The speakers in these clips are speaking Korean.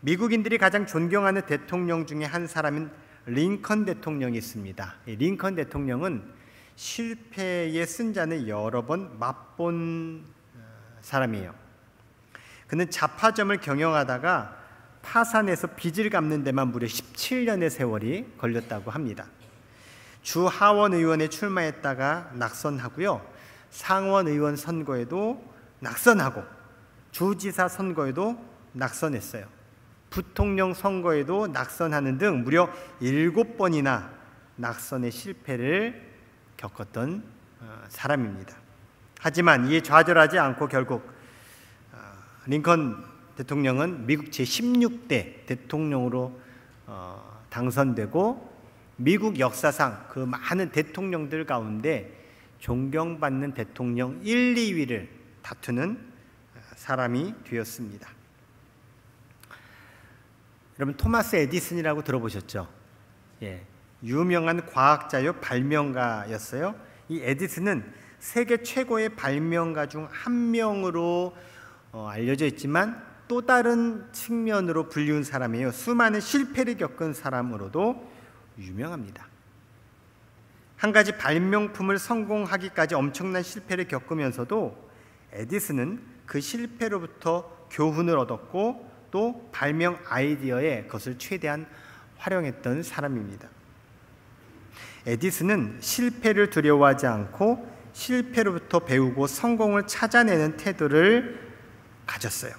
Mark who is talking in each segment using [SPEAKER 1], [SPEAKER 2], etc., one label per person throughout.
[SPEAKER 1] 미국인들이 가장 존경하는 대통령 중에 한 사람인 링컨 대통령이 있습니다. 링컨 대통령은 실패의 쓴잔을 여러 번 맛본 사람이에요. 그는 잡화점을 경영하다가 파산해서 빚을 갚는 데만 무려 17년의 세월이 걸렸다고 합니다. 주 하원 의원에 출마했다가 낙선하고요. 상원 의원 선거에도 낙선하고 주지사 선거에도 낙선했어요. 부통령 선거에도 낙선하는 등 무려 7번이나 낙선의 실패를 겪었던 사람입니다. 하지만 이에 좌절하지 않고 결국 링컨 대통령은 미국 제16대 대통령으로 당선되고 미국 역사상 그 많은 대통령들 가운데 존경받는 대통령 1, 2위를 다투는 사람이 되었습니다. 여러분, 토마스 에디슨이라고 들어보셨죠? 예, 유명한 과학자요 발명가였어요. 이 에디슨은 세계 최고의 발명가 중 한 명으로 알려져 있지만 또 다른 측면으로 불리운 사람이에요. 수많은 실패를 겪은 사람으로도 유명합니다. 한 가지 발명품을 성공하기까지 엄청난 실패를 겪으면서도 에디슨은 그 실패로부터 교훈을 얻었고 또 발명 아이디어에 그것을 최대한 활용했던 사람입니다. 에디슨은 실패를 두려워하지 않고 실패로부터 배우고 성공을 찾아내는 태도를 가졌어요.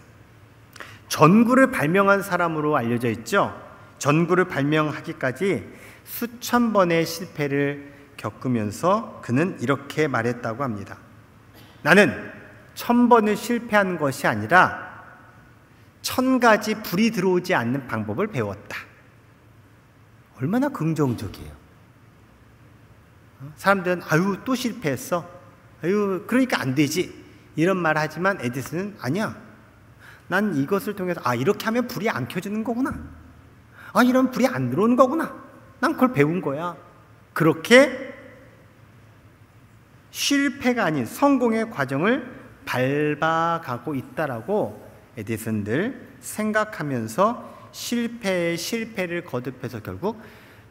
[SPEAKER 1] 전구를 발명한 사람으로 알려져 있죠. 전구를 발명하기까지 수천 번의 실패를 겪으면서 그는 이렇게 말했다고 합니다. 나는 1000번을 실패한 것이 아니라 1000가지 불이 들어오지 않는 방법을 배웠다. 얼마나 긍정적이에요. 사람들은 아유 또 실패했어. 아유 그러니까 안 되지. 이런 말 하지만 에디슨은 아니야. 난 이것을 통해서 이렇게 하면 불이 안 켜지는 거구나. 이런 불이 안 들어오는 거구나. 난 그걸 배운 거야. 그렇게 실패가 아닌 성공의 과정을 밟아가고 있다라고 에디슨들 생각하면서 실패를 거듭해서 결국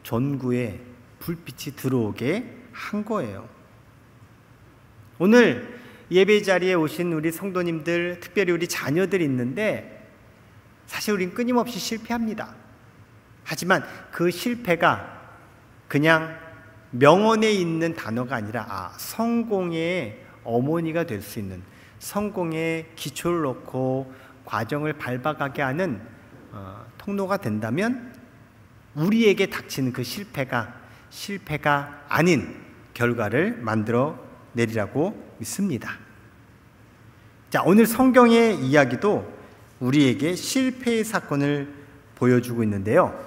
[SPEAKER 1] 전구에 불빛이 들어오게 한 거예요. 오늘 예배 자리에 오신 우리 성도님들, 특별히 우리 자녀들이 있는데 사실 우린 끊임없이 실패합니다. 하지만 그 실패가 그냥 명언에 있는 단어가 아니라 성공의 어머니가 될 수 있는, 성공의 기초를 놓고 과정을 밟아가게 하는 통로가 된다면 우리에게 닥치는 그 실패가 아닌 결과를 만들어 내리라고 믿습니다. 자, 오늘 성경의 이야기도 우리에게 실패의 사건을 보여주고 있는데요.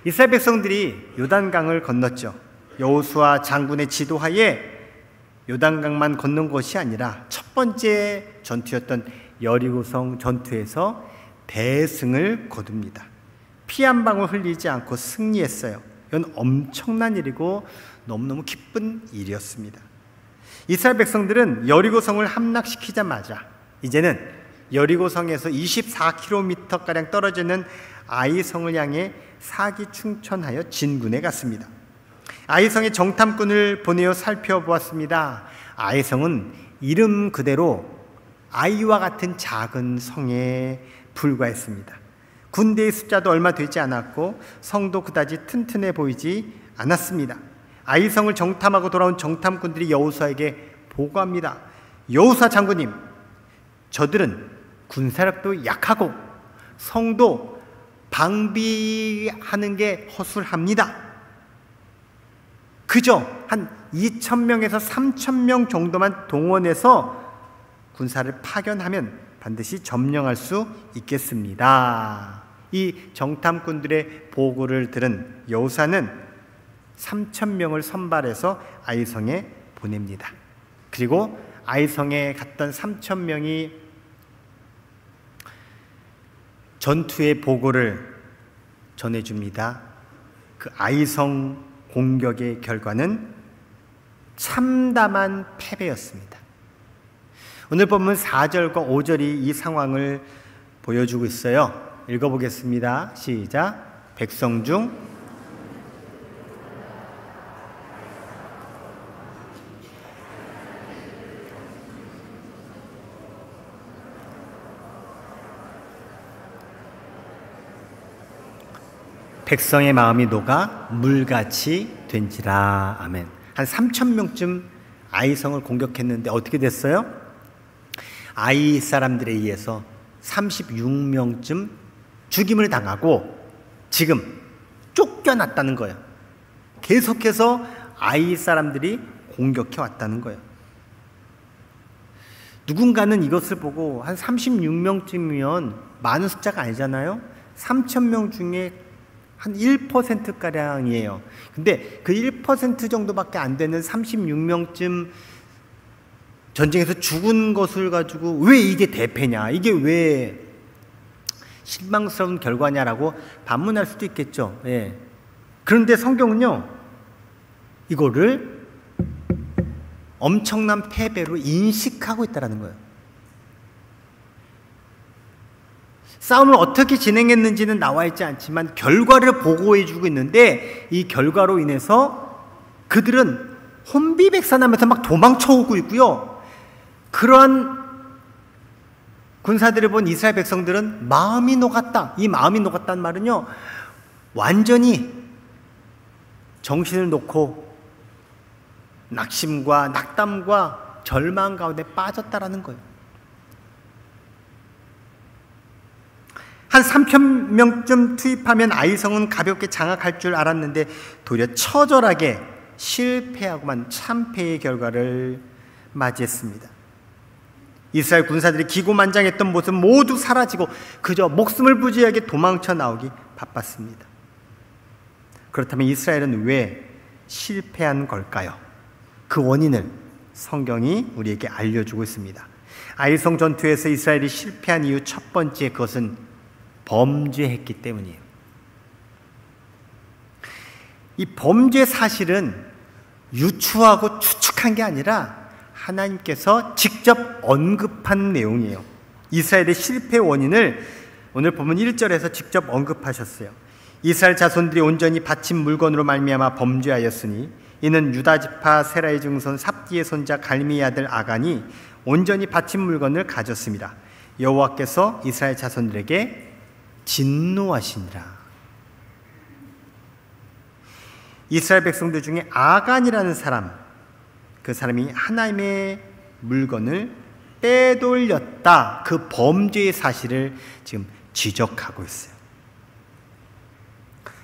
[SPEAKER 1] 이스라엘 백성들이 요단강을 건넜죠. 여호수아 장군의 지도하에 요단강만 건넌 것이 아니라 첫 번째 전투였던 여리고성 전투에서 대승을 거둡니다. 피 한 방울 흘리지 않고 승리했어요. 이건 엄청난 일이고 너무너무 기쁜 일이었습니다. 이스라엘 백성들은 여리고성을 함락시키자마자 이제는 여리고성에서 24km가량 떨어지는 아이성을 향해 사기충천하여 진군해 갔습니다. 아이성의 정탐꾼을 보내어 살펴보았습니다. 아이성은 이름 그대로 아이와 같은 작은 성에 불과했습니다. 군대의 숫자도 얼마 되지 않았고 성도 그다지 튼튼해 보이지 않았습니다. 아이성을 정탐하고 돌아온 정탐꾼들이 여호수아에게 보고합니다. 여호수아 장군님, 저들은 군사력도 약하고 성도 방비하는 게 허술합니다. 그저 한 2000명에서 3000명 정도만 동원해서 군사를 파견하면 반드시 점령할 수 있겠습니다. 이 정탐꾼들의 보고를 들은 여호수아는 3000명을 선발해서 아이성에 보냅니다. 그리고 아이성에 갔던 3000명이 전투의 보고를 전해줍니다. 그 아이성 공격의 결과는 참담한 패배였습니다. 오늘 본문 4절과 5절이 이 상황을 보여주고 있어요. 읽어보겠습니다. 시작. 백성 중 백성의 마음이 녹아 물같이 된지라. 아멘. 한 3,000명쯤 아이성을 공격했는데 어떻게 됐어요? 아이 사람들에 의해서 36명쯤 죽임을 당하고 지금 쫓겨났다는 거예요. 계속해서 아이 사람들이 공격해 왔다는 거예요. 누군가는 이것을 보고 한 36명쯤이면 많은 숫자가 아니잖아요. 3,000명 중에 한 1%가량이에요. 근데 그 1% 정도밖에 안 되는 36명쯤 전쟁에서 죽은 것을 가지고 왜 이게 대패냐, 이게 왜 실망스러운 결과냐라고 반문할 수도 있겠죠. 예. 그런데 성경은요, 이거를 엄청난 패배로 인식하고 있다는 거예요. 싸움을 어떻게 진행했는지는 나와 있지 않지만 결과를 보고해주고 있는데, 이 결과로 인해서 그들은 혼비백산하면서 막 도망쳐오고 있고요. 그러한 군사들을 본 이스라엘 백성들은 마음이 녹았다. 이 마음이 녹았다는 말은요, 완전히 정신을 놓고 낙심과 낙담과 절망 가운데 빠졌다라는 거예요. 한 3,000명쯤 투입하면 아이성은 가볍게 장악할 줄 알았는데 도리어 처절하게 실패하고만 참패의 결과를 맞이했습니다. 이스라엘 군사들이 기고만장했던 모습 모두 사라지고 그저 목숨을 부지하게 도망쳐 나오기 바빴습니다. 그렇다면 이스라엘은 왜 실패한 걸까요? 그 원인을 성경이 우리에게 알려주고 있습니다. 아이성 전투에서 이스라엘이 실패한 이유 첫 번째, 그것은 범죄했기 때문이에요. 이 범죄 사실은 유추하고 추측한 게 아니라 하나님께서 직접 언급한 내용이에요. 이스라엘의 실패 원인을 오늘 본문 1절에서 직접 언급하셨어요. 이스라엘 자손들이 온전히 바친 물건으로 말미암아 범죄하였으니 이는 유다 지파 세라의 증손 삽디의 손자 갈미의 아들 아간이 온전히 바친 물건을 가졌습니다. 여호와께서 이스라엘 자손들에게 진노하시니라. 이스라엘 백성들 중에 아간이라는 사람, 그 사람이 하나님의 물건을 빼돌렸다, 그 범죄의 사실을 지금 지적하고 있어요.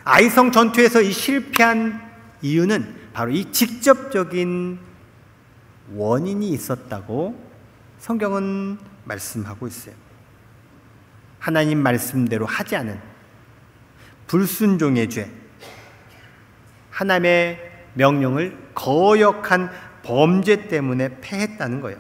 [SPEAKER 1] 아이성 전투에서 이 실패한 이유는 바로 이 직접적인 원인이 있었다고 성경은 말씀하고 있어요. 하나님 말씀대로 하지 않은 불순종의 죄, 하나님의 명령을 거역한 범죄 때문에 패했다는 거예요.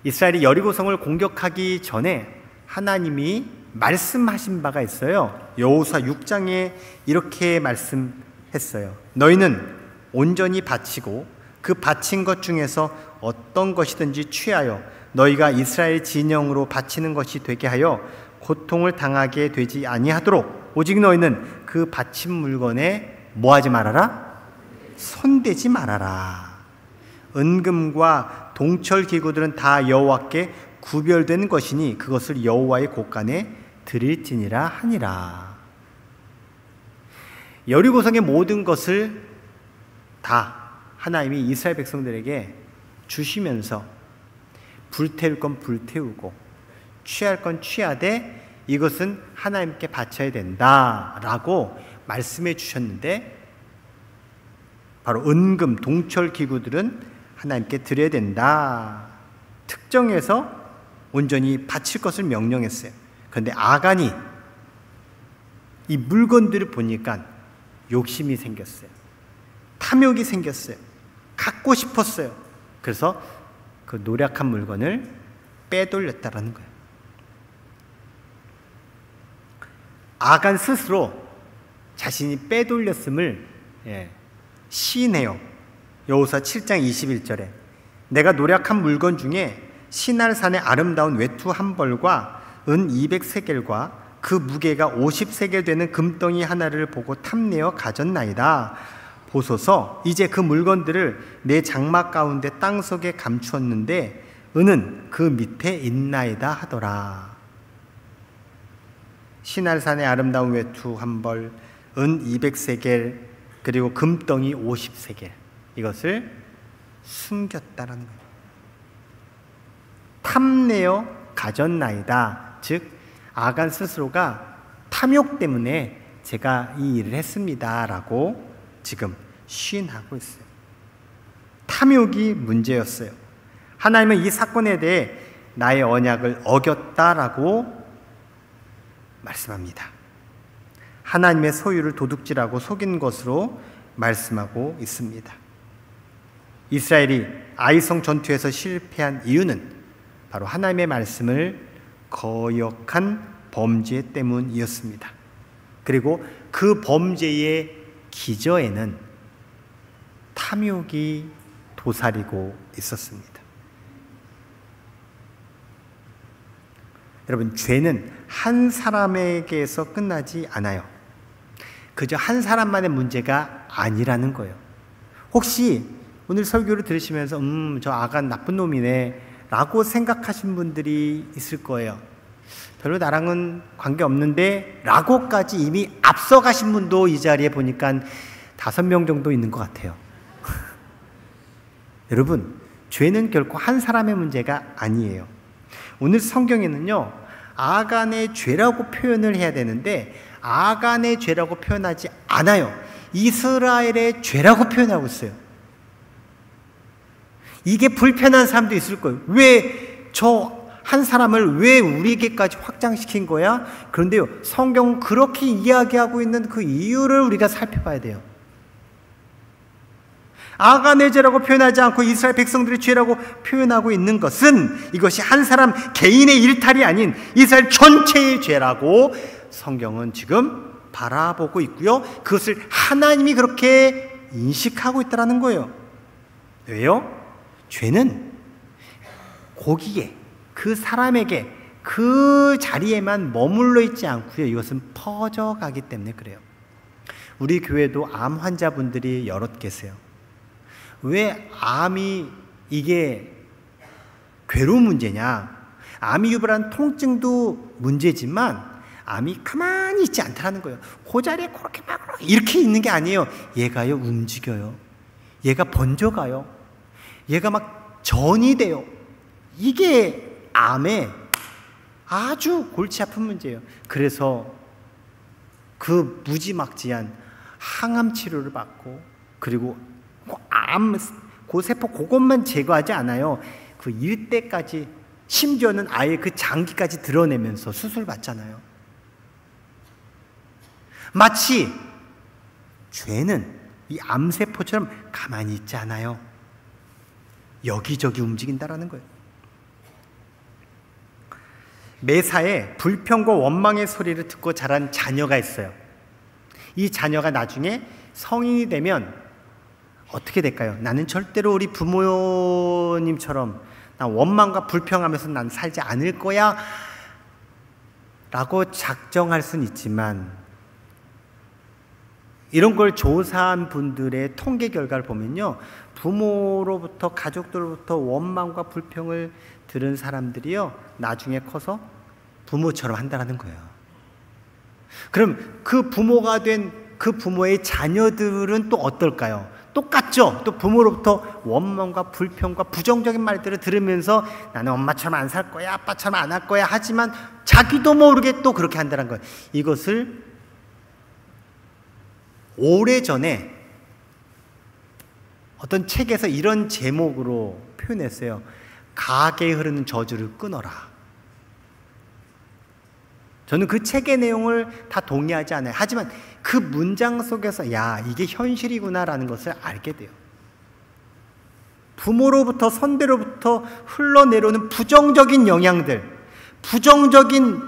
[SPEAKER 1] 이스라엘이 여리고성을 공격하기 전에 하나님이 말씀하신 바가 있어요. 여호수아 6장에 이렇게 말씀했어요. 너희는 온전히 바치고 그 바친 것 중에서 어떤 것이든지 취하여 너희가 이스라엘 진영으로 바치는 것이 되게 하여 고통을 당하게 되지 아니하도록 오직 너희는 그 바친 물건에 뭐하지 말아라? 손대지 말아라. 은금과 동철 기구들은 다 여호와께 구별된 것이니 그것을 여호와의 곳간에 드릴지니라 하니라. 여리고성의 모든 것을 다 하나님이 이스라엘 백성들에게 주시면서 불태울 건 불태우고 취할 건 취하되 이것은 하나님께 바쳐야 된다라고 말씀해 주셨는데, 바로 은금, 동철 기구들은 하나님께 드려야 된다, 특정해서 온전히 바칠 것을 명령했어요. 그런데 아간이 이 물건들을 보니까 욕심이 생겼어요. 탐욕이 생겼어요. 갖고 싶었어요. 그래서 그 노력한 물건을 빼돌렸다라는 거예요. 아간 스스로 자신이 빼돌렸음을 시인해요. 여호수아 7장 21절에 내가 노력한 물건 중에 시날산의 아름다운 외투 한 벌과 은 200세겔과 그 무게가 50세겔 되는 금덩이 하나를 보고 탐내어 가졌나이다. 보소서, 이제 그 물건들을 내 장막 가운데 땅속에 감추었는데 은은 그 밑에 있나이다 하더라. 시날산의 아름다운 외투 한 벌, 은 200세겔, 그리고 금덩이 50세겔, 이것을 숨겼다라는 거예요. 탐내어 가졌나이다. 즉 아간 스스로가 탐욕 때문에 제가 이 일을 했습니다 라고 지금 시인하고 있어요. 탐욕이 문제였어요. 하나님은 이 사건에 대해 나의 언약을 어겼다라고 말씀합니다. 하나님의 소유를 도둑질하고 속인 것으로 말씀하고 있습니다. 이스라엘이 아이성 전투에서 실패한 이유는 바로 하나님의 말씀을 거역한 범죄 때문이었습니다. 그리고 그 범죄의 기저에는 탐욕이 도사리고 있었습니다. 여러분, 죄는 한 사람에게서 끝나지 않아요. 그저 한 사람만의 문제가 아니라는 거예요. 혹시 오늘 설교를 들으시면서 저 아간 나쁜 놈이네 라고 생각하신 분들이 있을 거예요. 별로 나랑은 관계없는데 라고까지 이미 앞서가신 분도 이 자리에 보니까 5명 정도 있는 것 같아요. 여러분, 죄는 결코 한 사람의 문제가 아니에요. 오늘 성경에는요, 아간의 죄라고 표현을 해야 되는데 아간의 죄라고 표현하지 않아요. 이스라엘의 죄라고 표현하고 있어요. 이게 불편한 사람도 있을 거예요. 왜 저 한 사람을 왜 우리에게까지 확장시킨 거야? 그런데요, 성경은 그렇게 이야기하고 있는 그 이유를 우리가 살펴봐야 돼요. 아간의 죄라고 표현하지 않고 이스라엘 백성들의 죄라고 표현하고 있는 것은 이것이 한 사람 개인의 일탈이 아닌 이스라엘 전체의 죄라고 성경은 지금 바라보고 있고요. 그것을 하나님이 그렇게 인식하고 있다는 거예요. 왜요? 죄는 거기에, 그 사람에게, 그 자리에만 머물러 있지 않고요. 이것은 퍼져가기 때문에 그래요. 우리 교회도 암 환자분들이 여럿 계세요. 왜 암이 이게 괴로운 문제냐? 암이 유발한 통증도 문제지만 암이 가만히 있지 않다는 거예요. 그 자리에 그렇게 막 이렇게 있는 게 아니에요. 얘가요, 움직여요. 얘가 번져가요. 얘가 막 전이 돼요. 이게 암의 아주 골치 아픈 문제예요. 그래서 그 무지막지한 항암 치료를 받고, 그리고 암, 그 세포 그것만 제거하지 않아요. 그 일대까지, 심지어는 아예 그 장기까지 드러내면서 수술 받잖아요. 마치 죄는 이 암세포처럼 가만히 있지 않아요. 여기저기 움직인다라는 거예요. 매사에 불평과 원망의 소리를 듣고 자란 자녀가 있어요. 이 자녀가 나중에 성인이 되면 어떻게 될까요? 나는 절대로 우리 부모님처럼 난 원망과 불평하면서 난 살지 않을 거야 라고 작정할 수는 있지만, 이런 걸 조사한 분들의 통계 결과를 보면요, 부모로부터, 가족들로부터 원망과 불평을 들은 사람들이요, 나중에 커서 부모처럼 한다는 거예요. 그럼 그 부모가 된 그 부모의 자녀들은 또 어떨까요? 똑같죠? 또 부모로부터 원망과 불평과 부정적인 말들을 들으면서 나는 엄마처럼 안 살 거야, 아빠처럼 안 할 거야 하지만 자기도 모르게 또 그렇게 한다는 거예요. 이것을 오래전에 어떤 책에서 이런 제목으로 표현했어요. 가게에 흐르는 저주를 끊어라. 저는 그 책의 내용을 다 동의하지 않아요. 하지만 그 문장 속에서 야, 이게 현실이구나라는 것을 알게 돼요. 부모로부터, 선대로부터 흘러내려오는 부정적인 영향들, 부정적인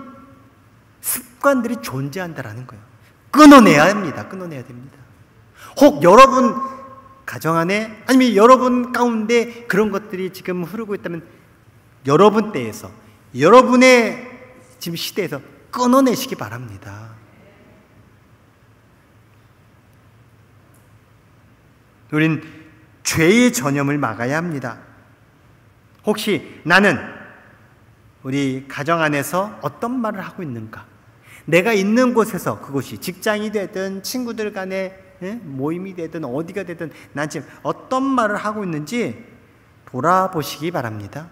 [SPEAKER 1] 습관들이 존재한다라는 거예요. 끊어내야 합니다. 끊어내야 됩니다. 혹 여러분 가정 안에, 아니면 여러분 가운데 그런 것들이 지금 흐르고 있다면 여러분 때에서, 여러분의 지금 시대에서 끊어내시기 바랍니다. 우린 죄의 전염을 막아야 합니다. 혹시 나는 우리 가정 안에서 어떤 말을 하고 있는가? 내가 있는 곳에서, 그곳이 직장이 되든 친구들 간의 모임이 되든 어디가 되든 난 지금 어떤 말을 하고 있는지 돌아보시기 바랍니다.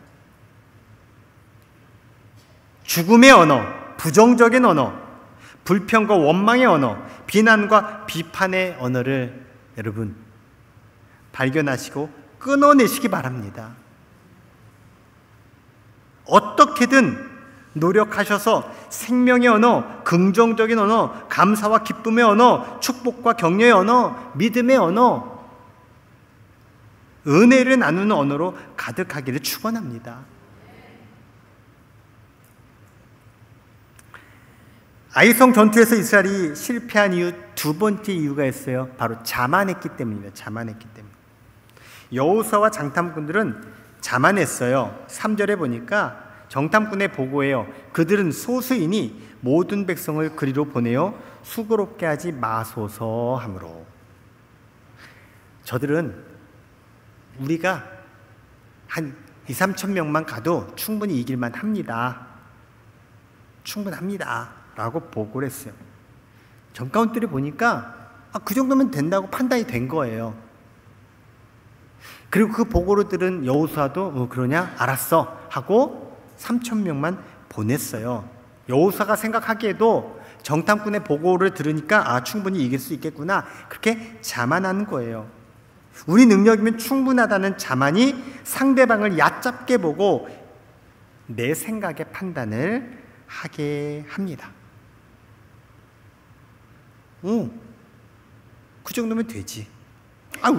[SPEAKER 1] 죽음의 언어, 부정적인 언어, 불평과 원망의 언어, 비난과 비판의 언어를 여러분 발견하시고 끊어내시기 바랍니다. 어떻게든 노력하셔서 생명의 언어, 긍정적인 언어, 감사와 기쁨의 언어, 축복과 격려의 언어, 믿음의 언어, 은혜를 나누는 언어로 가득하기를 축원합니다. 아이성 전투에서 이스라엘이 실패한 이유 두 번째 이유가 있어요. 바로 자만했기 때문입니다. 자만했기 때문에. 여호수아와 장탐꾼들은 자만했어요. 3절에 보니까 정탐꾼의 보고예요. 그들은 소수이니 모든 백성을 그리로 보내어 수고롭게 하지 마소서 하므로. 저들은 우리가 한 2-3천 명만 가도 충분히 이길만 합니다. 충분합니다 라고 보고를 했어요. 정탐꾼들이 보니까 그 정도면 된다고 판단이 된 거예요. 그리고 그 보고를 들은 여호수아도 그러냐? 알았어 하고 3,000명만 보냈어요. 여호수아가 생각하기에도 정탐꾼의 보고를 들으니까 충분히 이길 수 있겠구나, 그렇게 자만하는 거예요. 우리 능력이면 충분하다는 자만이 상대방을 얕잡게 보고 내 생각의 판단을 하게 합니다. 그 정도면 되지.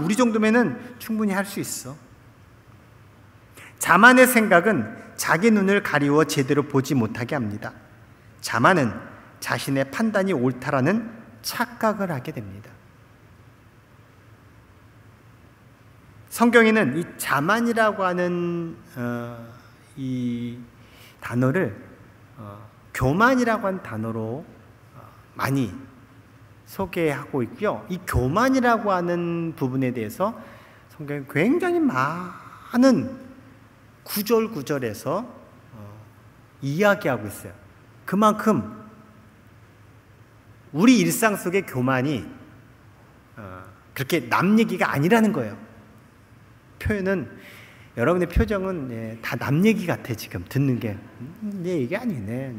[SPEAKER 1] 우리 정도면은 충분히 할 수 있어. 자만의 생각은 자기 눈을 가리워 제대로 보지 못하게 합니다. 자만은 자신의 판단이 옳다라는 착각을 하게 됩니다. 성경에는 이 자만이라고 하는 이 단어를 교만이라고 하는 단어로 많이 소개하고 있고요. 이 교만이라고 하는 부분에 대해서 성경이 굉장히 많은 구절구절에서 이야기하고 있어요. 그만큼 우리 일상 속의 교만이 그렇게 남 얘기가 아니라는 거예요. 표현은, 여러분의 표정은 다 남 얘기 같아. 지금 듣는 게 내 얘기 아니네.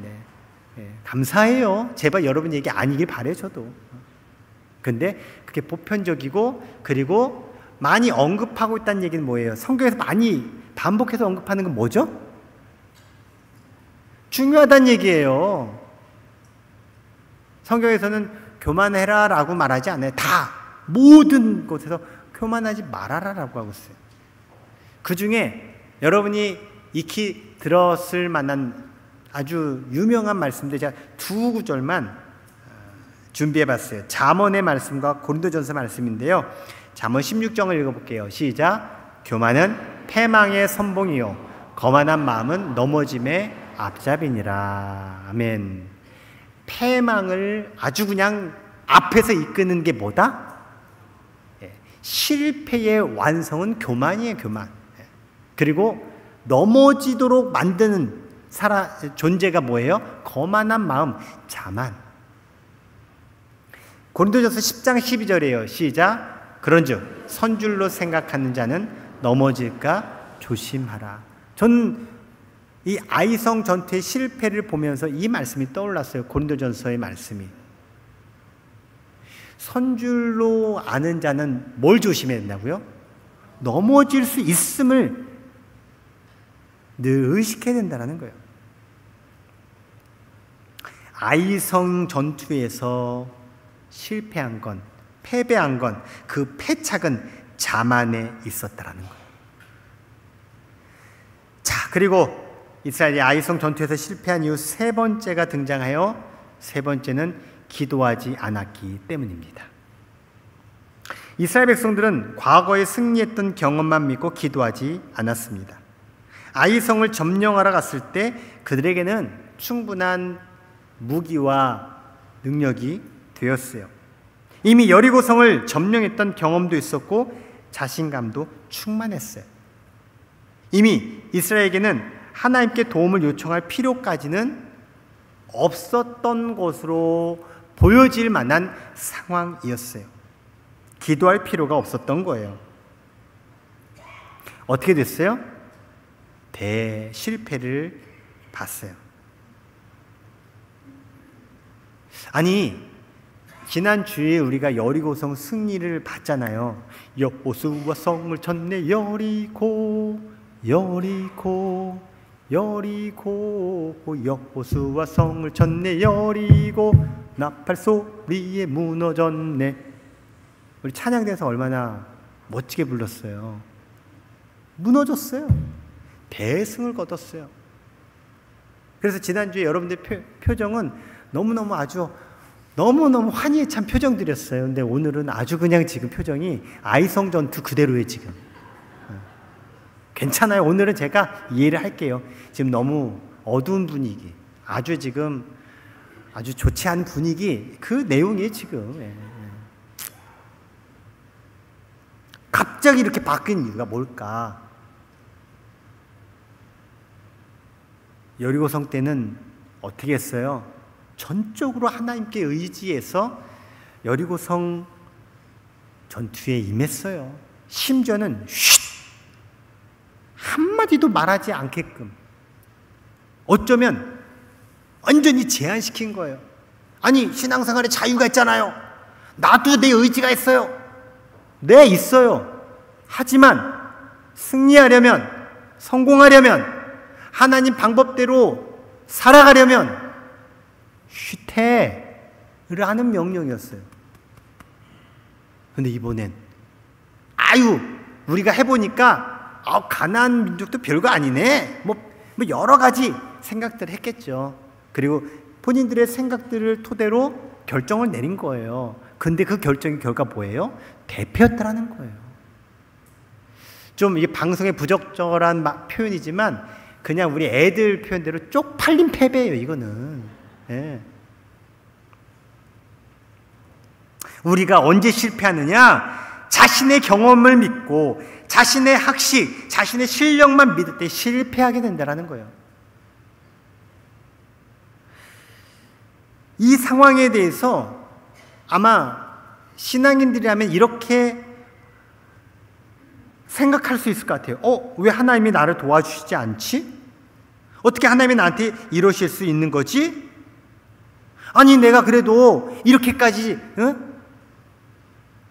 [SPEAKER 1] 감사해요. 제발 여러분 얘기 아니길 바래 저도. 근데 그게 보편적이고, 그리고 많이 언급하고 있다는 얘기는 뭐예요? 성경에서 많이 반복해서 언급하는 건 뭐죠? 중요하다는 얘기예요. 성경에서는 교만해라 라고 말하지 않아요. 다 모든 곳에서 교만하지 말아라 라고 하고 있어요. 그 중에 여러분이 익히 들었을 만한 아주 유명한 말씀들, 제가 두 구절만 준비해봤어요. 잠언의 말씀과 고린도전서 말씀인데요. 잠언 16장을 읽어볼게요. 시작. 교만은 패망의 선봉이요 거만한 마음은 넘어짐의 앞잡이니라. 아멘. 패망을 아주 그냥 앞에서 이끄는 게 뭐다? 실패의 완성은 교만이에요. 교만. 그리고 넘어지도록 만드는 존재가 뭐예요? 거만한 마음, 자만. 고린도전서 10장 12절이에요. 시작. 그런즉 선줄로 생각하는 자는 넘어질까 조심하라. 전 이 아이성 전투의 실패를 보면서 이 말씀이 떠올랐어요. 고린도전서의 말씀이. 선줄로 아는 자는 뭘 조심해야 된다고요? 넘어질 수 있음을 늘 의식해야 된다는 거예요. 아이성 전투에서 실패한 건, 패배한 건, 그 패착은 자만에 있었다라는 거예요. 자, 그리고 이스라엘이 아이성 전투에서 실패한 이후 세 번째가 등장하여, 세 번째는 기도하지 않았기 때문입니다. 이스라엘 백성들은 과거에 승리했던 경험만 믿고 기도하지 않았습니다. 아이성을 점령하러 갔을 때 그들에게는 충분한 무기와 능력이 되었어요. 이미 여리고성을 점령했던 경험도 있었고 자신감도 충만했어요. 이미 이스라엘에게는 하나님께 도움을 요청할 필요까지는 없었던 것으로 보여질 만한 상황이었어요. 기도할 필요가 없었던 거예요. 어떻게 됐어요? 대실패를 봤어요. 아니, 지난주에 우리가 여리고성 승리를 봤잖아요. 여호수아 성을 쳤네 여리고 여리고 여리고 여호수아 성을 쳤네 여리고 나팔 소리에 무너졌네. 우리 찬양대에서 얼마나 멋지게 불렀어요. 무너졌어요. 대승을 거뒀어요. 그래서 지난주에 여러분들 표정은 너무너무 아주 너무너무 환희에 찬 표정들이었어요. 근데 오늘은 아주 그냥 지금 표정이 아이성 전투 그대로예요. 지금 괜찮아요. 오늘은 제가 이해를 할게요. 지금 너무 어두운 분위기, 아주 지금 아주 좋지 않은 분위기, 그 내용이 지금 갑자기 이렇게 바뀐 이유가 뭘까? 여리고성 때는 어떻게 했어요? 전적으로 하나님께 의지해서 여리고성 전투에 임했어요. 심지어는 한마디도 말하지 않게끔 어쩌면 완전히 제한시킨 거예요. 아니, 신앙생활에 자유가 있잖아요. 나도 내 의지가 있어요. 네, 있어요. 하지만 승리하려면, 성공하려면, 하나님 방법대로 살아가려면 휘태를 하는 명령이었어요. 근데 이번엔 우리가 해보니까 가나안 민족도 별거 아니네. 뭐 여러 가지 생각들을 했겠죠. 그리고 본인들의 생각들을 토대로 결정을 내린 거예요. 근데 그 결정의 결과 뭐예요? 대패였다라는 거예요. 좀 이게 방송에 부적절한 표현이지만 그냥 우리 애들 표현대로 쪽팔린 패배예요. 이거는. 예. 우리가 언제 실패하느냐? 자신의 경험을 믿고 자신의 학식, 자신의 실력만 믿을 때 실패하게 된다는 거예요. 이 상황에 대해서 아마 신앙인들이라면 이렇게 생각할 수 있을 것 같아요. 왜 하나님이 나를 도와주시지 않지? 어떻게 하나님이 나한테 이러실 수 있는 거지? 아니, 내가 그래도 이렇게까지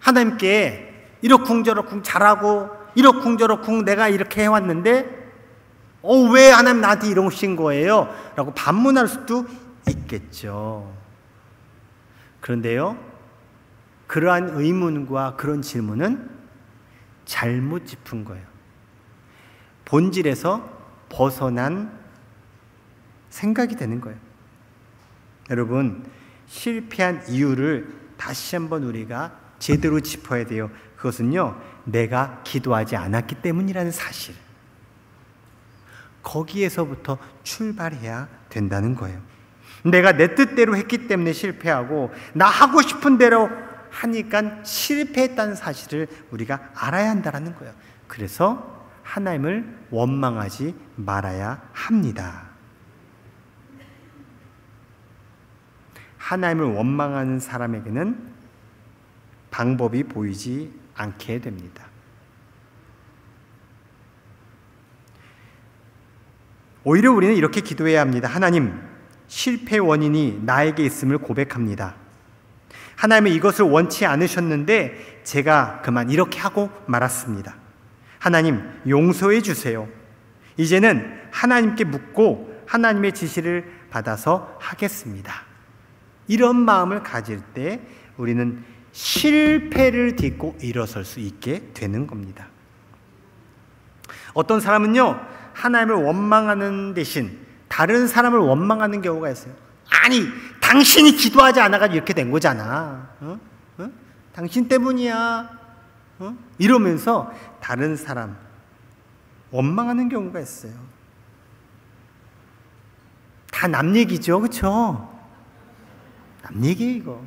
[SPEAKER 1] 하나님께 이러쿵저러쿵 잘하고 이러쿵저러쿵 내가 이렇게 해왔는데 왜 하나님 나한테 이러신 거예요? 라고 반문할 수도 있겠죠. 그런데요, 그러한 의문과 그런 질문은 잘못 짚은 거예요. 본질에서 벗어난 생각이 되는 거예요. 여러분, 실패한 이유를 다시 한번 우리가 제대로 짚어야 돼요. 그것은요, 내가 기도하지 않았기 때문이라는 사실. 거기에서부터 출발해야 된다는 거예요. 내가 내 뜻대로 했기 때문에 실패하고 나 하고 싶은 대로 하니까 실패했다는 사실을 우리가 알아야 한다는 거예요. 그래서 하나님을 원망하지 말아야 합니다. 하나님을 원망하는 사람에게는 방법이 보이지 않게 됩니다. 오히려 우리는 이렇게 기도해야 합니다. 하나님, 실패 원인이 나에게 있음을 고백합니다. 하나님은 이것을 원치 않으셨는데 제가 그만 이렇게 하고 말았습니다. 하나님, 용서해 주세요. 이제는 하나님께 묻고 하나님의 지시를 받아서 하겠습니다. 이런 마음을 가질 때 우리는 실패를 딛고 일어설 수 있게 되는 겁니다. 어떤 사람은요, 하나님을 원망하는 대신 다른 사람을 원망하는 경우가 있어요. 아니, 당신이 기도하지 않아가지고 이렇게 된 거잖아. 당신 때문이야. 이러면서 다른 사람 원망하는 경우가 있어요. 다 남 얘기죠, 그렇죠? 남 얘기예요, 이거.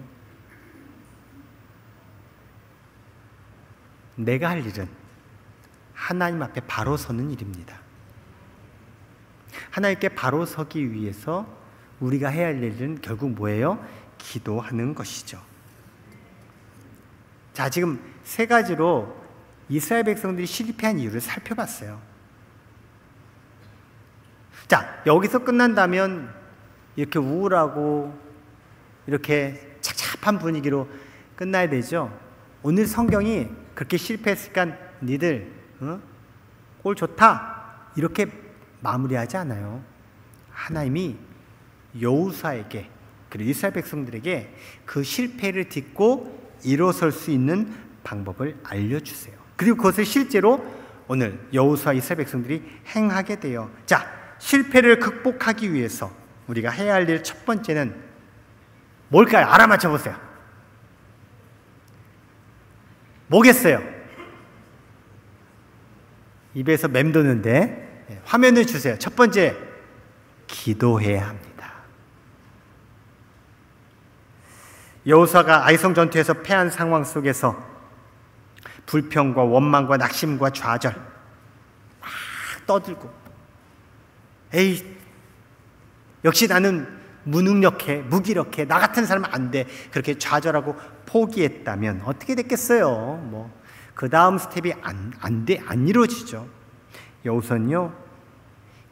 [SPEAKER 1] 내가 할 일은 하나님 앞에 바로 서는 일입니다. 하나님께 바로 서기 위해서 우리가 해야 할 일은 결국 뭐예요? 기도하는 것이죠. 자, 지금 세 가지로 이스라엘 백성들이 실패한 이유를 살펴봤어요. 자, 여기서 끝난다면 이렇게 우울하고 이렇게 착잡한 분위기로 끝나야 되죠. 오늘 성경이 그렇게 실패했으니까 니들 꼴 좋다 이렇게 마무리하지 않아요. 하나님이 여호수아에게 그리고 이스라엘 백성들에게 그 실패를 딛고 일어설 수 있는 방법을 알려주세요. 그리고 그것을 실제로 오늘 여호수아 이스라엘 백성들이 행하게 돼요. 자, 실패를 극복하기 위해서 우리가 해야 할 일 첫 번째는 뭘까요? 알아맞혀 보세요. 뭐겠어요? 입에서 맴도는데 화면을 주세요. 첫 번째, 기도해야 합니다. 여호수아가 아이성 전투에서 패한 상황 속에서 불평과 원망과 낙심과 좌절 막 떠들고, 에이 역시 나는 무능력해, 무기력해, 나 같은 사람은 안 돼, 그렇게 좌절하고 포기했다면 어떻게 됐겠어요? 뭐 그 다음 스텝이 안 이루어지죠. 여호수아는요,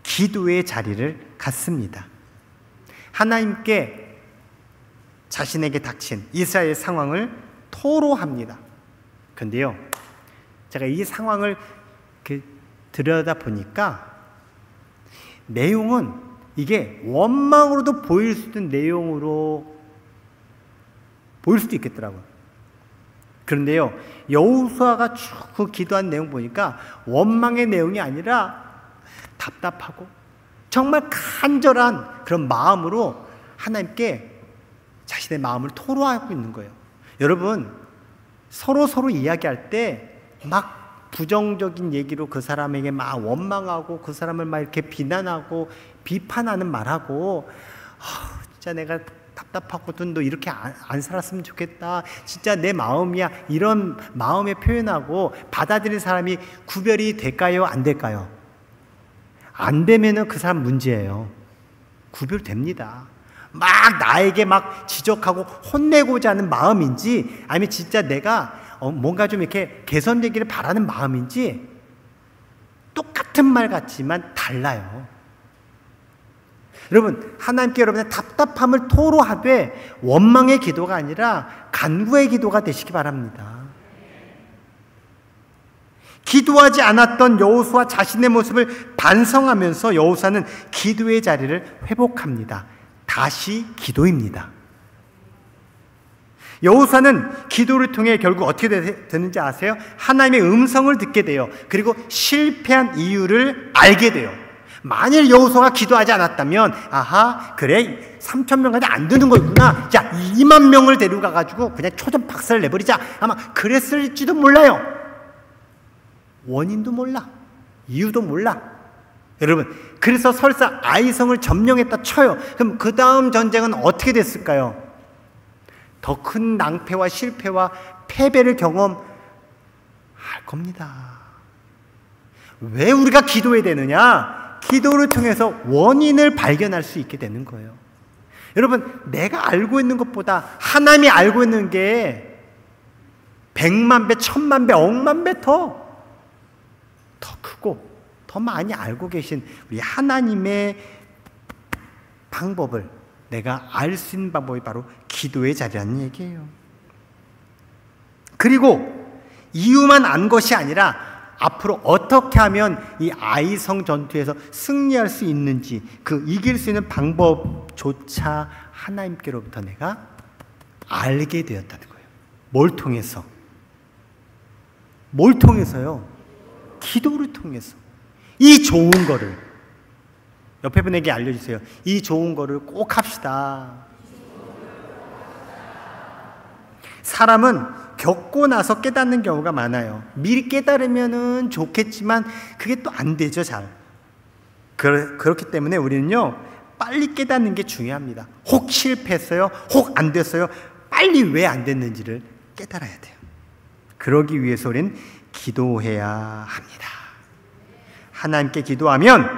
[SPEAKER 1] 기도의 자리를 갖습니다. 하나님께 자신에게 닥친 이스라엘 상황을 토로합니다. 그런데요, 제가 이 상황을 들여다 보니까 내용은 이게 원망으로도 보일 수 있는 내용으로 보일 수도 있겠더라고요. 그런데요, 여호수아가 쭉 그 기도한 내용 보니까 원망의 내용이 아니라 답답하고 정말 간절한 그런 마음으로 하나님께 자신의 마음을 토로하고 있는 거예요. 여러분, 서로 이야기할 때 막 부정적인 얘기로 그 사람에게 막 원망하고 그 사람을 막 이렇게 비난하고 비판하는 말하고, 진짜 내가 답답하거든, 너 이렇게 안 살았으면 좋겠다, 진짜 내 마음이야, 이런 마음에 표현하고 받아들이는 사람이 구별이 될까요? 안 될까요? 안 되면은 그 사람 문제예요. 구별됩니다. 막 나에게 막 지적하고 혼내고자 하는 마음인지, 아니면 진짜 내가 뭔가 좀 이렇게 개선되기를 바라는 마음인지 똑같은 말 같지만 달라요. 여러분, 하나님께 여러분의 답답함을 토로하되 원망의 기도가 아니라 간구의 기도가 되시기 바랍니다. 기도하지 않았던 여호수아 자신의 모습을 반성하면서 여호수아는 기도의 자리를 회복합니다. 다시 기도입니다. 여호수아는 기도를 통해 결국 어떻게 되는지 아세요? 하나님의 음성을 듣게 돼요. 그리고 실패한 이유를 알게 돼요. 만일 여호수아가 기도하지 않았다면, 아하, 그래, 3,000명까지 안 되는 거였구나, 자 2만 명을 데려가가지고 그냥 초전 박살을 내버리자, 아마 그랬을지도 몰라요. 원인도 몰라, 이유도 몰라. 여러분, 그래서 설사 아이성을 점령했다 쳐요. 그럼 그 다음 전쟁은 어떻게 됐을까요? 더 큰 낭패와 실패와 패배를 경험할 겁니다. 왜 우리가 기도해야 되느냐? 기도를 통해서 원인을 발견할 수 있게 되는 거예요. 여러분, 내가 알고 있는 것보다 하나님이 알고 있는 게 100만 배, 1000만 배, 억만 배 더 크고 더 많이 알고 계신 우리 하나님의 방법을 내가 알 수 있는 방법이 바로 기도의 자리라는 얘기예요. 그리고 이유만 안 것이 아니라 앞으로 어떻게 하면 이 아이성 전투에서 승리할 수 있는지, 그 이길 수 있는 방법조차 하나님께로부터 내가 알게 되었다는 거예요. 뭘 통해서? 뭘 통해서요? 기도를 통해서. 이 좋은 거를 옆에 분에게 알려주세요. 이 좋은 거를 꼭 합시다. 사람은 겪고 나서 깨닫는 경우가 많아요. 미리 깨달으면 좋겠지만 그게 또 안 되죠, 잘. 그렇기 때문에 우리는요, 빨리 깨닫는 게 중요합니다. 혹 실패했어요? 혹 안 됐어요? 빨리 왜 안 됐는지를 깨달아야 돼요. 그러기 위해서 우리는 기도해야 합니다. 하나님께 기도하면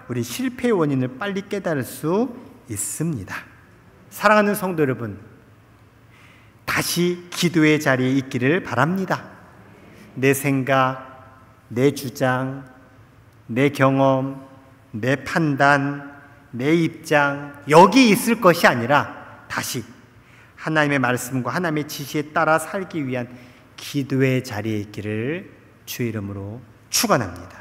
[SPEAKER 1] 우리 실패의 원인을 빨리 깨달을 수 있습니다. 사랑하는 성도 여러분, 다시 기도의 자리에 있기를 바랍니다. 내 생각, 내 주장, 내 경험, 내 판단, 내 입장, 여기 있을 것이 아니라 다시 하나님의 말씀과 하나님의 지시에 따라 살기 위한 기도의 자리에 있기를 주의 이름으로 축원합니다.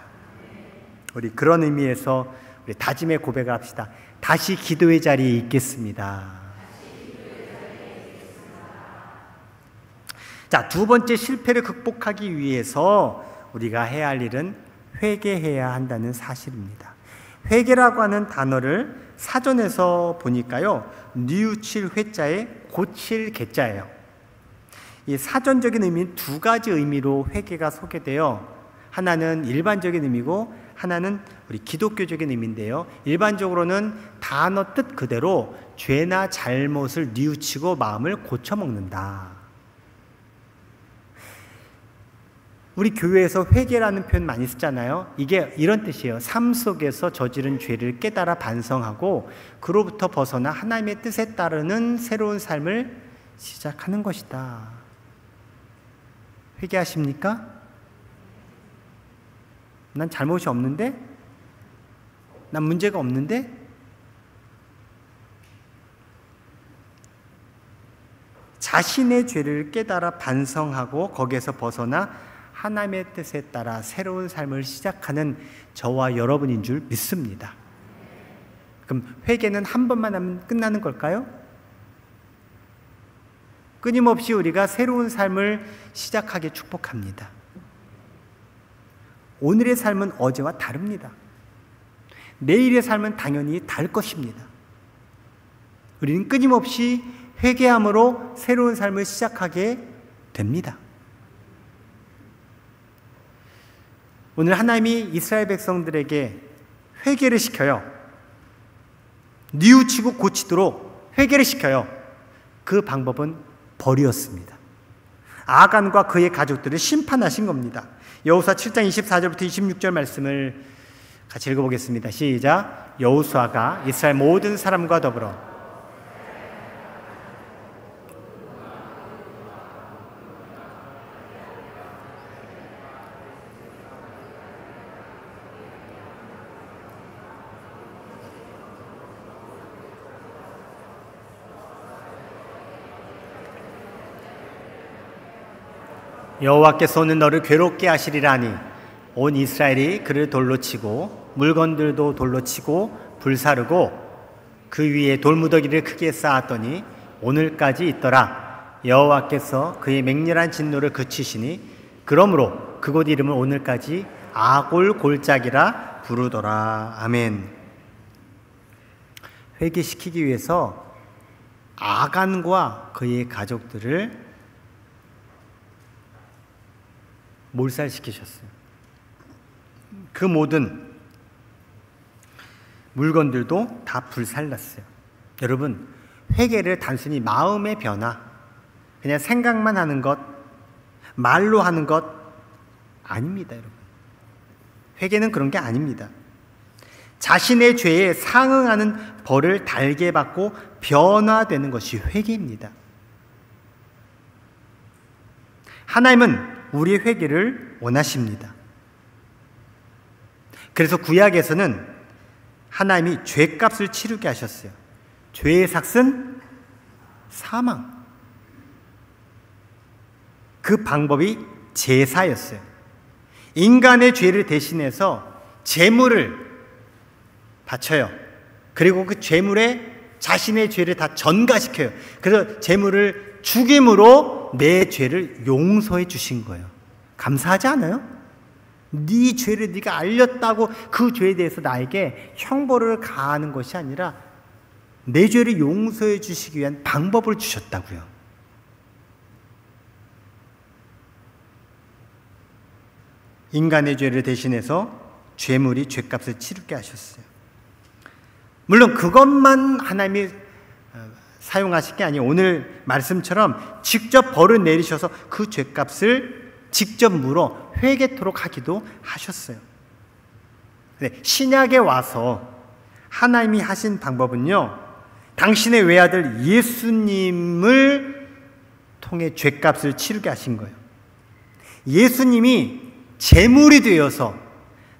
[SPEAKER 1] 우리 그런 의미에서 우리 다짐의 고백을 합시다. 다시 기도의 자리에 있겠습니다. 자, 두 번째 실패를 극복하기 위해서 우리가 해야 할 일은 회개해야 한다는 사실입니다. 회개라고 하는 단어를 사전에서 보니까요, 뉘우칠 회자에 고칠 개자예요. 이 사전적인 의미는 두 가지 의미로 회개가 소개되어 하나는 일반적인 의미고 하나는 우리 기독교적인 의미인데요. 일반적으로는 단어 뜻 그대로 죄나 잘못을 뉘우치고 마음을 고쳐먹는다. 우리 교회에서 회개라는 표현 많이 쓰잖아요. 이게 이런 뜻이에요. 삶 속에서 저지른 죄를 깨달아 반성하고 그로부터 벗어나 하나님의 뜻에 따르는 새로운 삶을 시작하는 것이다. 회개하십니까? 난 잘못이 없는데? 난 문제가 없는데? 자신의 죄를 깨달아 반성하고 거기에서 벗어나 하나님의 뜻에 따라 새로운 삶을 시작하는 저와 여러분인 줄 믿습니다. 그럼 회개는 한 번만 하면 끝나는 걸까요? 끊임없이 우리가 새로운 삶을 시작하게 축복합니다. 오늘의 삶은 어제와 다릅니다. 내일의 삶은 당연히 다를 것입니다. 우리는 끊임없이 회개함으로 새로운 삶을 시작하게 됩니다. 오늘 하나님이 이스라엘 백성들에게 회개를 시켜요. 뉘우치고 고치도록 회개를 시켜요. 그 방법은 벌이었습니다. 아간과 그의 가족들을 심판하신 겁니다. 여호수아 7장 24절부터 26절 말씀을 같이 읽어보겠습니다. 시작. 여호수아가 이스라엘 모든 사람과 더불어 여호와께서 오늘 너를 괴롭게 하시리라니 온 이스라엘이 그를 돌로 치고 물건들도 돌로 치고 불사르고 그 위에 돌무더기를 크게 쌓았더니 오늘까지 있더라. 여호와께서 그의 맹렬한 진노를 그치시니 그러므로 그곳 이름을 오늘까지 아골 골짜기라 부르더라. 아멘. 회개시키기 위해서 아간과 그의 가족들을 몰살시키셨어요. 그 모든 물건들도 다 불살랐어요. 여러분, 회개를 단순히 마음의 변화, 그냥 생각만 하는 것, 말로 하는 것 아닙니다, 여러분. 회개는 그런 게 아닙니다. 자신의 죄에 상응하는 벌을 달게 받고 변화되는 것이 회개입니다. 하나님은 우리의 회개를 원하십니다. 그래서 구약에서는 하나님이 죄값을 치르게 하셨어요. 죄의 삭은 사망. 그 방법이 제사였어요. 인간의 죄를 대신해서 제물을 바쳐요. 그리고 그 제물에 자신의 죄를 다 전가시켜요. 그래서 제물을 죽임으로 내 죄를 용서해 주신 거예요. 감사하지 않아요? 네 죄를 네가 알렸다고 그 죄에 대해서 나에게 형벌을 가하는 것이 아니라 내 죄를 용서해 주시기 위한 방법을 주셨다고요. 인간의 죄를 대신해서 죄물이 죄값을 치르게 하셨어요. 물론 그것만 하나님이 사용하실 게 아니에요. 오늘 말씀처럼 직접 벌을 내리셔서 그 죄값을 직접 물어 회개토록 하기도 하셨어요. 신약에 와서 하나님이 하신 방법은요, 당신의 외아들 예수님을 통해 죄값을 치르게 하신 거예요. 예수님이 제물이 되어서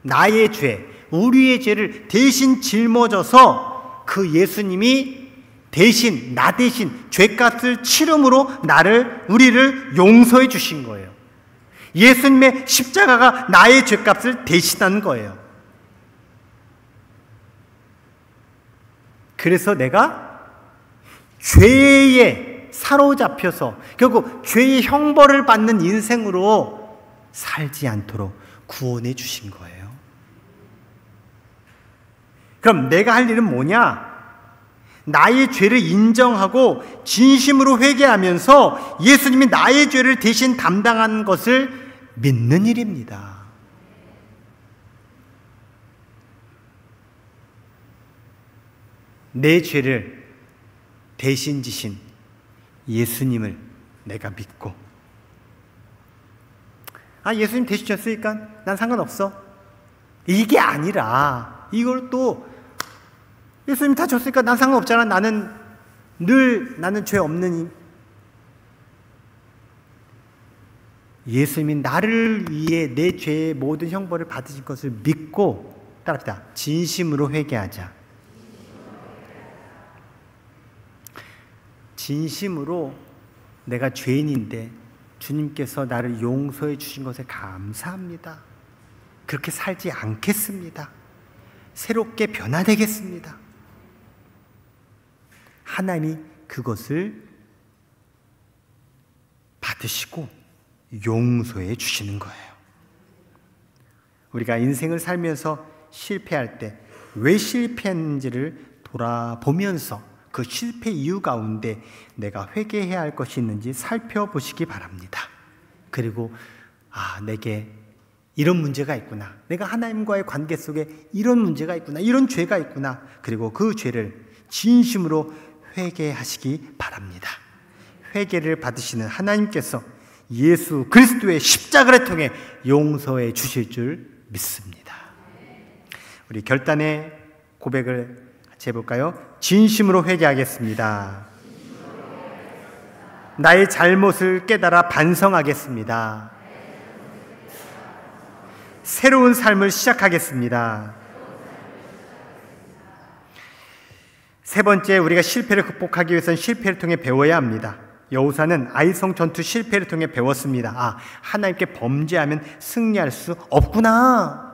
[SPEAKER 1] 나의 죄, 우리의 죄를 대신 짊어져서 그 예수님이 대신, 나 대신 죄값을 치름으로 우리를 용서해 주신 거예요. 예수님의 십자가가 나의 죄값을 대신한 거예요. 그래서 내가 죄에 사로잡혀서 결국 죄의 형벌을 받는 인생으로 살지 않도록 구원해 주신 거예요. 그럼 내가 할 일은 뭐냐? 나의 죄를 인정하고 진심으로 회개하면서 예수님이 나의 죄를 대신 담당한 것을 믿는 일입니다. 내 죄를 대신 지신 예수님을 내가 믿고, 예수님 대신 졌으니까 난 상관없어, 이게 아니라 이걸 또 예수님 다 졌으니까 난 상관없잖아, 나는 죄 없는, 예수님이 나를 위해 내 죄의 모든 형벌을 받으신 것을 믿고, 따라합시다, 진심으로 회개하자. 진심으로 내가 죄인인데 주님께서 나를 용서해 주신 것에 감사합니다. 그렇게 살지 않겠습니다. 새롭게 변화되겠습니다. 하나님이 그것을 받으시고 용서해 주시는 거예요. 우리가 인생을 살면서 실패할 때 왜 실패했는지를 돌아보면서 그 실패 이유 가운데 내가 회개해야 할 것이 있는지 살펴보시기 바랍니다. 그리고 내게 이런 문제가 있구나, 내가 하나님과의 관계 속에 이런 문제가 있구나, 이런 죄가 있구나, 그리고 그 죄를 진심으로 회개하시기 바랍니다. 회개를 받으시는 하나님께서 예수 그리스도의 십자가를 통해 용서해 주실 줄 믿습니다. 우리 결단의 고백을 같이 해볼까요? 진심으로 회개하겠습니다. 나의 잘못을 깨달아 반성하겠습니다. 새로운 삶을 시작하겠습니다. 세 번째, 우리가 실패를 극복하기 위해서는 실패를 통해 배워야 합니다. 여호사는 아이성 전투 실패를 통해 배웠습니다. 하나님께 범죄하면 승리할 수 없구나.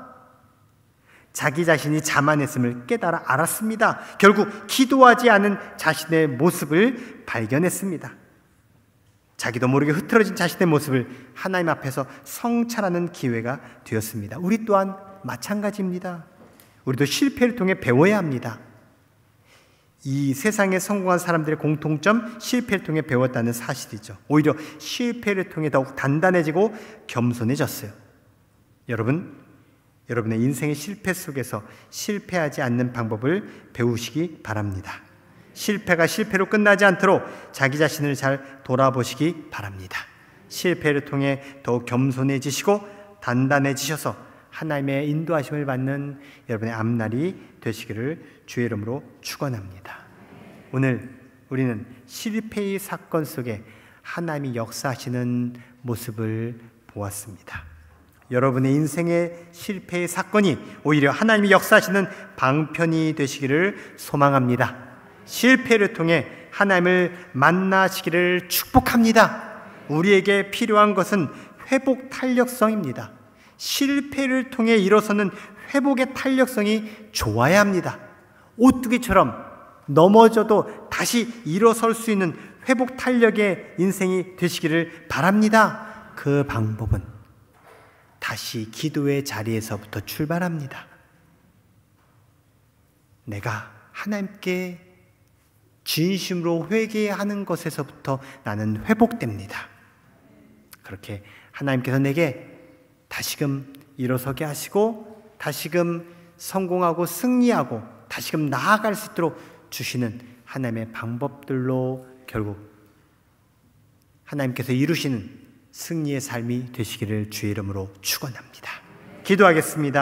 [SPEAKER 1] 자기 자신이 자만했음을 깨달아 알았습니다. 결국 기도하지 않은 자신의 모습을 발견했습니다. 자기도 모르게 흐트러진 자신의 모습을 하나님 앞에서 성찰하는 기회가 되었습니다. 우리 또한 마찬가지입니다. 우리도 실패를 통해 배워야 합니다. 이 세상에 성공한 사람들의 공통점, 실패를 통해 배웠다는 사실이죠. 오히려 실패를 통해 더욱 단단해지고 겸손해졌어요. 여러분의 인생의 실패 속에서 실패하지 않는 방법을 배우시기 바랍니다. 실패가 실패로 끝나지 않도록 자기 자신을 잘 돌아보시기 바랍니다. 실패를 통해 더욱 겸손해지시고 단단해지셔서 하나님의 인도하심을 받는 여러분의 앞날이 되시기를 주의 이름으로 축원합니다. 오늘 우리는 실패의 사건 속에 하나님이 역사하시는 모습을 보았습니다. 여러분의 인생의 실패의 사건이 오히려 하나님이 역사하시는 방편이 되시기를 소망합니다. 실패를 통해 하나님을 만나시기를 축복합니다. 우리에게 필요한 것은 회복 탄력성입니다. 실패를 통해 일어서는 회복의 탄력성이 좋아야 합니다. 오뚜기처럼 넘어져도 다시 일어설 수 있는 회복 탄력의 인생이 되시기를 바랍니다. 그 방법은 다시 기도의 자리에서부터 출발합니다. 내가 하나님께 진심으로 회개하는 것에서부터 나는 회복됩니다. 그렇게 하나님께서 내게 다시금 일어서게 하시고 다시금 성공하고 승리하고 다시금 나아갈 수 있도록 주시는 하나님의 방법들로 결국 하나님께서 이루시는 승리의 삶이 되시기를 주의 이름으로 축원합니다. 기도하겠습니다.